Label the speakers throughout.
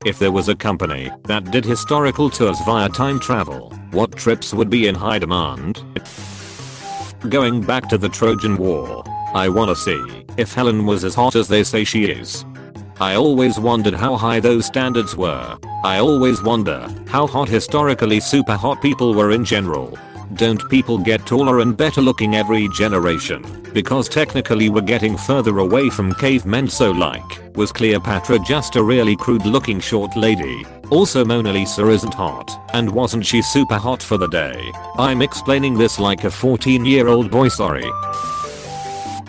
Speaker 1: If there was a company that did historical tours via time travel, what trips would be in high demand? Going back to the Trojan War. I wanna see if Helen was as hot as they say she is. I always wondered how high those standards were. I always wonder how hot historically super hot people were in general. Don't people get taller and better looking every generation? Because technically we're getting further away from cavemen, so like, was Cleopatra just a really crude looking short lady? Also Mona Lisa isn't hot, and wasn't she super hot for the day? I'm explaining this like a 14-year-old boy, sorry.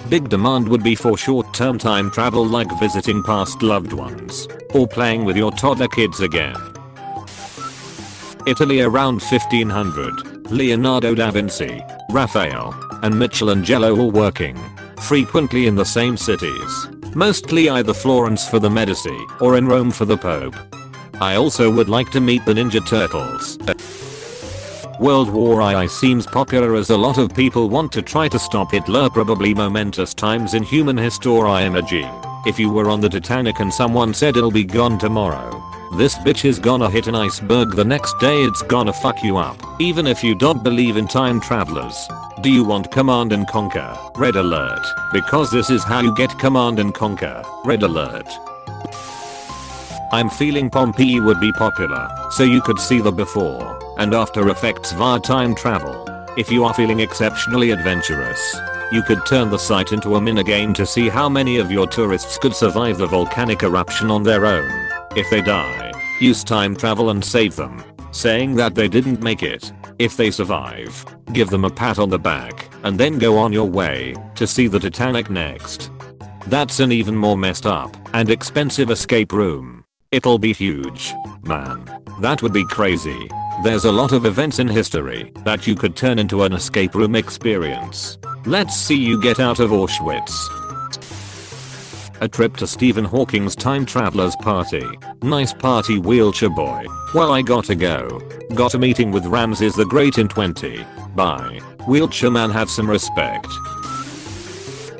Speaker 1: Big demand would be for short-term time travel, like visiting past loved ones, or playing with your toddler kids again. Italy around 1500. Leonardo da Vinci, Raphael, and Michelangelo all working, frequently in the same cities, mostly either Florence for the Medici or in Rome for the Pope. I also would like to meet the Ninja Turtles. World War II seems popular as a lot of people want to try to stop Hitler, probably momentous times in human history. If you were on the Titanic and someone said it'll be gone tomorrow, this bitch is gonna hit an iceberg the next day, it's gonna fuck you up. Even if you don't believe in time travelers. Do you want Command and Conquer? Red alert. Because this is how you get Command and Conquer. Red alert. I'm feeling Pompeii would be popular, so you could see the before and after effects via time travel. If you are feeling exceptionally adventurous, you could turn the site into a minigame to see how many of your tourists could survive the volcanic eruption on their own. If they die, use time travel and save them, saying that they didn't make it. If they survive, give them a pat on the back, and then go on your way to see the Titanic next. That's an even more messed up and expensive escape room. It'll be huge. Man, that would be crazy. There's a lot of events in history that you could turn into an escape room experience. Let's see you get out of Auschwitz. A trip to Stephen Hawking's time traveler's party. Nice party, wheelchair boy. Well, I gotta go. Got a meeting with Ramses the Great in 20. Bye. Wheelchair man, have some respect.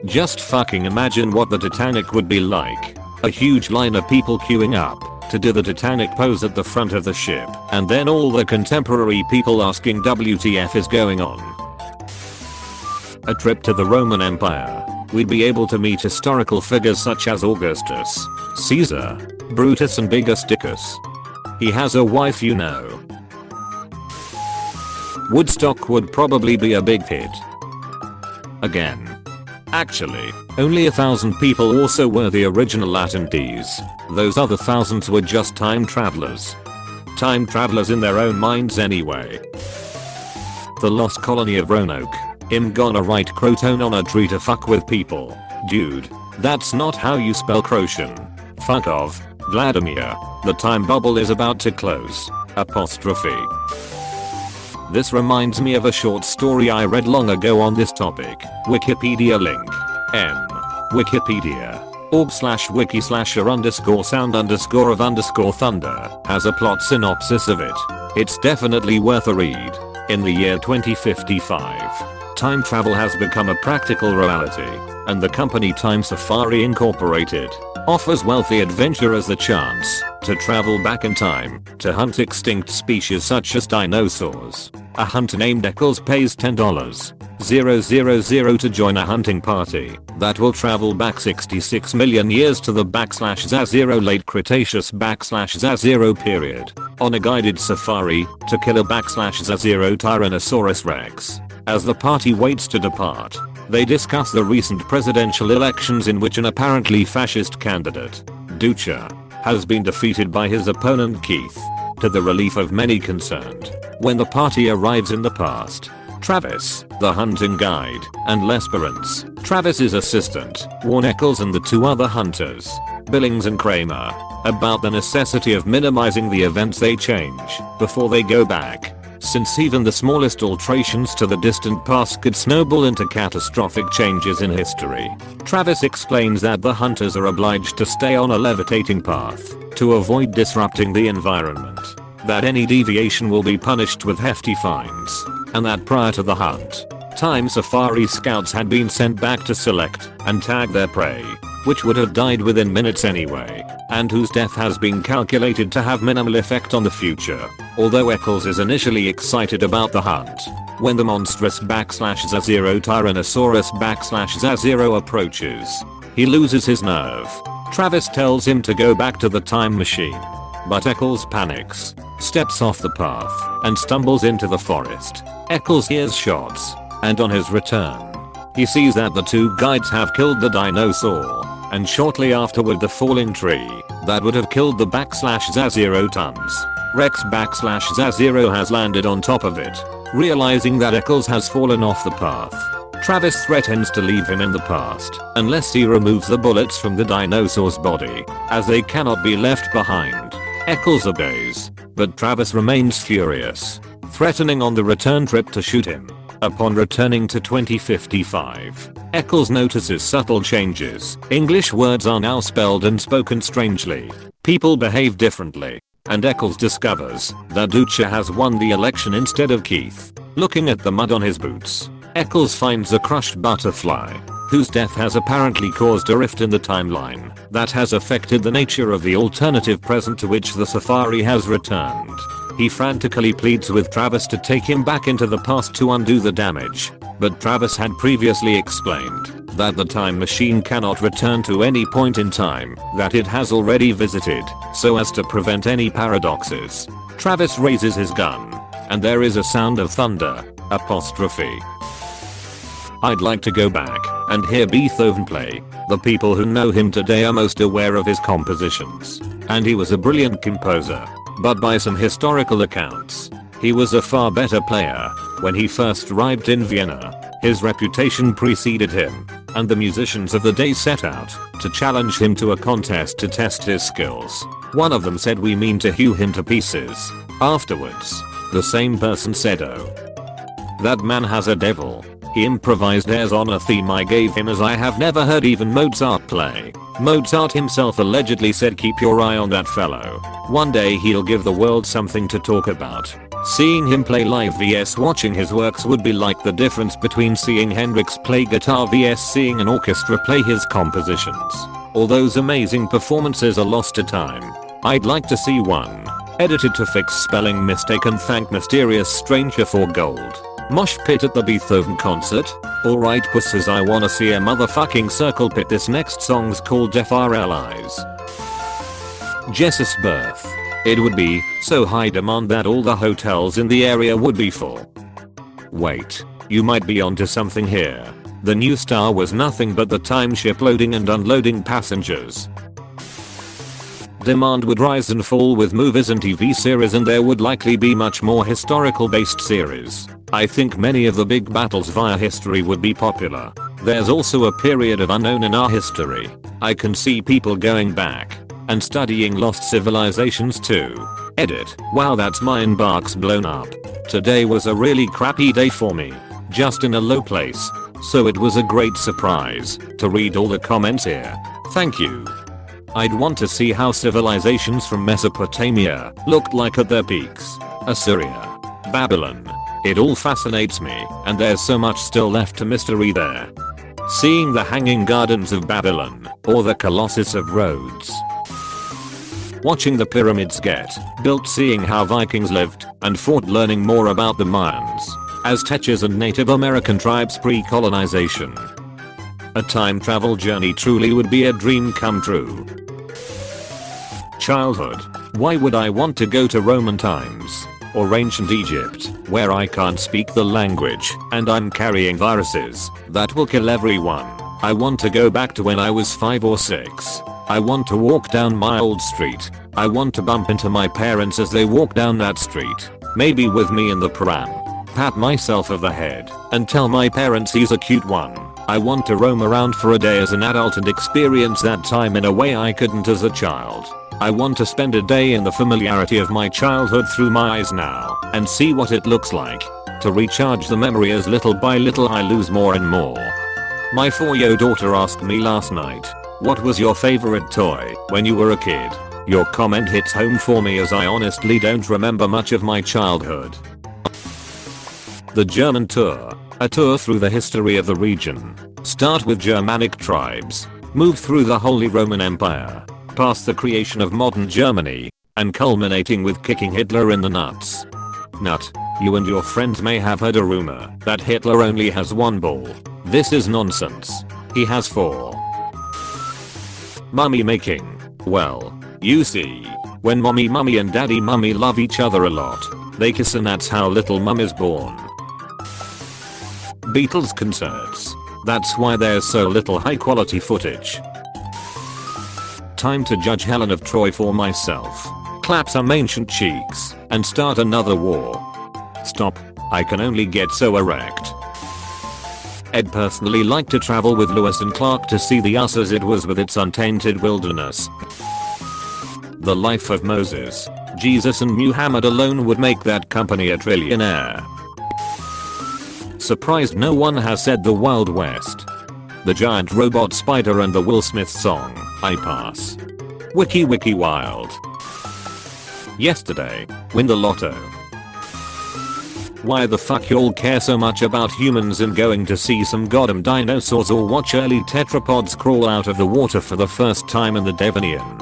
Speaker 1: Just fucking imagine what the Titanic would be like. A huge line of people queuing up to do the Titanic pose at the front of the ship, and then all the contemporary people asking WTF is going on. A trip to the Roman Empire. We'd be able to meet historical figures such as Augustus, Caesar, Brutus, and Bigusticus. He has a wife, you know. Woodstock would probably be a big hit. Again. Actually, only 1,000 people also were the original attendees. Those other thousands were just time travelers. Time travelers in their own minds anyway. The lost colony of Roanoke. I'm gonna write Croton on a tree to fuck with people. Dude, that's not how you spell Croatian. Fuck off, Vladimir. The time bubble is about to close. Apostrophe. This reminds me of a short story I read long ago on this topic. Wikipedia link. Wikipedia. org/wiki/r_sound_of_thunder has a plot synopsis of it. It's definitely worth a read. In the year 2055, time travel has become a practical reality, and the company Time Safari Incorporated offers wealthy adventurers the chance to travel back in time to hunt extinct species such as dinosaurs. A hunter named Eccles pays $10,000 to join a hunting party that will travel back 66 million years to the /0 late Cretaceous /0 period on a guided safari to kill a /0 Tyrannosaurus Rex. As the party waits to depart, they discuss the recent presidential elections in which an apparently fascist candidate, Ducha, has been defeated by his opponent Keith, to the relief of many concerned. When the party arrives in the past, Travis, the hunting guide, and Lesperance, Travis's assistant, warn Eccles and the two other hunters, Billings and Kramer, about the necessity of minimizing the events they change before they go back, since even the smallest alterations to the distant past could snowball into catastrophic changes in history. Travis explains that the hunters are obliged to stay on a levitating path to avoid disrupting the environment, that any deviation will be punished with hefty fines, and that prior to the hunt, Time Safari scouts had been sent back to select and tag their prey, which would have died within minutes anyway. and whose death has been calculated to have minimal effect on the future. Although Eccles is initially excited about the hunt, when the monstrous /Zazero Tyrannosaurus /Zazero approaches, he loses his nerve. Travis tells him to go back to the time machine, but Eccles panics, steps off the path, and stumbles into the forest. Eccles hears shots, and on his return, he sees that the two guides have killed the dinosaur, and shortly afterward the falling tree that would have killed the /Zazero tons. Rex /Zazero has landed on top of it. Realizing that Eccles has fallen off the path, Travis threatens to leave him in the past unless he removes the bullets from the dinosaur's body, as they cannot be left behind. Eccles obeys, but Travis remains furious, threatening on the return trip to shoot him. Upon returning to 2055, Eccles notices subtle changes. English words are now spelled and spoken strangely. People behave differently. And Eccles discovers that Lucha has won the election instead of Keith. Looking at the mud on his boots, Eccles finds a crushed butterfly, whose death has apparently caused a rift in the timeline that has affected the nature of the alternative present to which the safari has returned. He frantically pleads with Travis to take him back into the past to undo the damage, but Travis had previously explained that the time machine cannot return to any point in time that it has already visited, so as to prevent any paradoxes. Travis raises his gun, and there is a sound of thunder, apostrophe. I'd like to go back and hear Beethoven play. The people who know him today are most aware of his compositions, and he was a brilliant composer, but by some historical accounts, he was a far better player. When he first arrived in Vienna, his reputation preceded him, and the musicians of the day set out to challenge him to a contest to test his skills. One of them said, "We mean to hew him to pieces." Afterwards, the same person said, "Oh, that man has a devil." He improvised airs on a theme I gave him as I have never heard even Mozart play. Mozart himself allegedly said, "Keep your eye on that fellow. One day he'll give the world something to talk about." Seeing him play live vs watching his works would be like the difference between seeing Hendrix play guitar vs seeing an orchestra play his compositions. All those amazing performances are lost to time. I'd like to see one edited to fix spelling mistake and thank mysterious stranger for gold. Mosh pit at the Beethoven concert? Alright pusses, I wanna see a motherfucking circle pit. This next song's called FRLIs. Jess's birth. It would be so high demand that all the hotels in the area would be full. Wait, you might be onto something here. The new star was nothing but the time ship loading and unloading passengers. Demand would rise and fall with movies and TV series, and there would likely be much more historical based series. I think many of the big battles via history would be popular. There's also a period of unknown in our history. I can see people going back and studying lost civilizations too. Edit. Wow, that's my inbox blown up. Today was a really crappy day for me. Just in a low place. So it was a great surprise to read all the comments here. Thank you. I'd want to see how civilizations from Mesopotamia looked like at their peaks. Assyria. Babylon. It all fascinates me, and there's so much still left to mystery there. Seeing the Hanging Gardens of Babylon, or the Colossus of Rhodes. Watching the pyramids get built, seeing how Vikings lived and fought, learning more about the Mayans, Aztecs and Native American tribes pre-colonization. A time travel journey truly would be a dream come true. Childhood. Why would I want to go to Roman times or ancient Egypt, where I can't speak the language and I'm carrying viruses that will kill everyone? I want to go back to when I was 5 or 6. I want to walk down my old street. I want to bump into my parents as they walk down that street, maybe with me in the pram. Pat myself on the head and tell my parents he's a cute one. I want to roam around for a day as an adult and experience that time in a way I couldn't as a child. I want to spend a day in the familiarity of my childhood through my eyes now and see what it looks like. To recharge the memory as little by little I lose more and more. My 4-year-old daughter asked me last night, "What was your favorite toy when you were a kid?" Your comment hits home for me as I honestly don't remember much of my childhood. The German Tour. A tour through the history of the region. Start with Germanic tribes. Move through the Holy Roman Empire. past the creation of modern Germany, and culminating with kicking Hitler in the nuts. Nut. You and your friends may have heard a rumor that Hitler only has one ball. This is nonsense. He has 4. Mummy making. Well, you see, when mommy mummy and daddy mummy love each other a lot, they kiss and that's how little mum is born. Beatles concerts. That's why there's so little high quality footage. Time to judge Helen of Troy for myself. Clap some ancient cheeks and start another war. Stop. I can only get so erect. I'd personally like to travel with Lewis and Clark to see the us as it was with its untainted wilderness. The life of Moses, Jesus and Muhammad alone would make that company a trillionaire. Surprised no one has said the Wild West. The giant robot spider and the Will Smith song, I pass. Wiki wild. Yesterday, win the lotto. Why the fuck y'all care so much about humans and going to see some goddamn dinosaurs or watch early tetrapods crawl out of the water for the first time in the Devonian?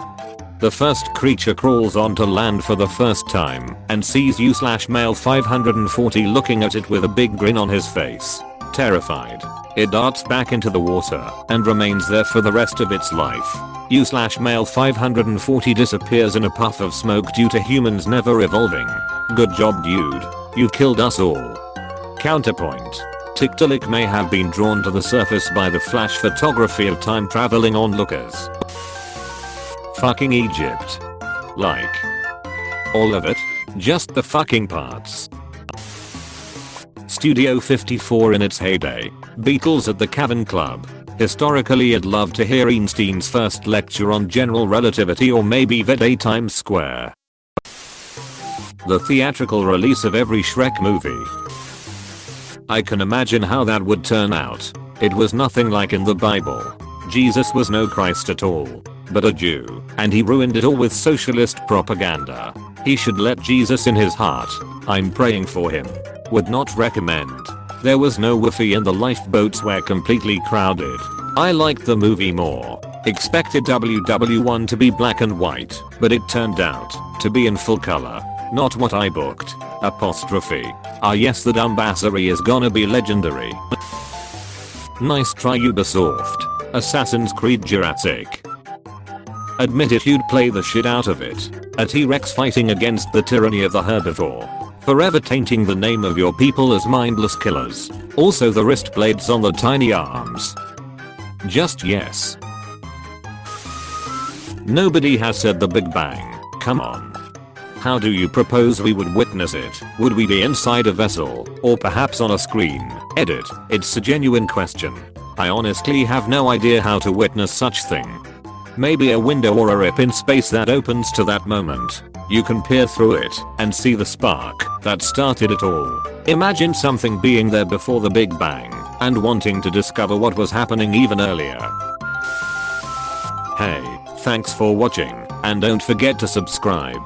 Speaker 1: The first creature crawls onto land for the first time and sees you/male 540 looking at it with a big grin on his face. Terrified, it darts back into the water and remains there for the rest of its life. You/male 540 disappears in a puff of smoke due to humans never evolving. Good job, dude. You killed us all. Counterpoint. Tiktaalik may have been drawn to the surface by the flash photography of time traveling onlookers. Fucking Egypt. Like. All of it? Just the fucking parts. Studio 54 in its heyday. Beatles at the Cavern Club. Historically, I'd love to hear Einstein's first lecture on general relativity or maybe the Times Square. The theatrical release of every Shrek movie. I can imagine how that would turn out. It was nothing like in the Bible. Jesus was no Christ at all, but a Jew, and he ruined it all with socialist propaganda. He should let Jesus in his heart. I'm praying for him. Would not recommend. There was no woofie and the lifeboats were completely crowded. I liked the movie more. Expected WW1 to be black and white, but it turned out to be in full color. Not what I booked. Apostrophe. Ah yes, the dumbassery is gonna be legendary. Nice try, Ubisoft. Assassin's Creed Jurassic. Admit it, you'd play the shit out of it. A T-Rex fighting against the tyranny of the herbivore. Forever tainting the name of your people as mindless killers. Also the wrist blades on the tiny arms. Just yes. Nobody has said the Big Bang. Come on. How do you propose we would witness it? Would we be inside a vessel, or perhaps on a screen? Edit. It's a genuine question. I honestly have no idea how to witness such thing. Maybe a window or a rip in space that opens to that moment. You can peer through it and see the spark that started it all. Imagine something being there before the Big Bang and wanting to discover what was happening even earlier. Hey, thanks for watching, and don't forget to subscribe.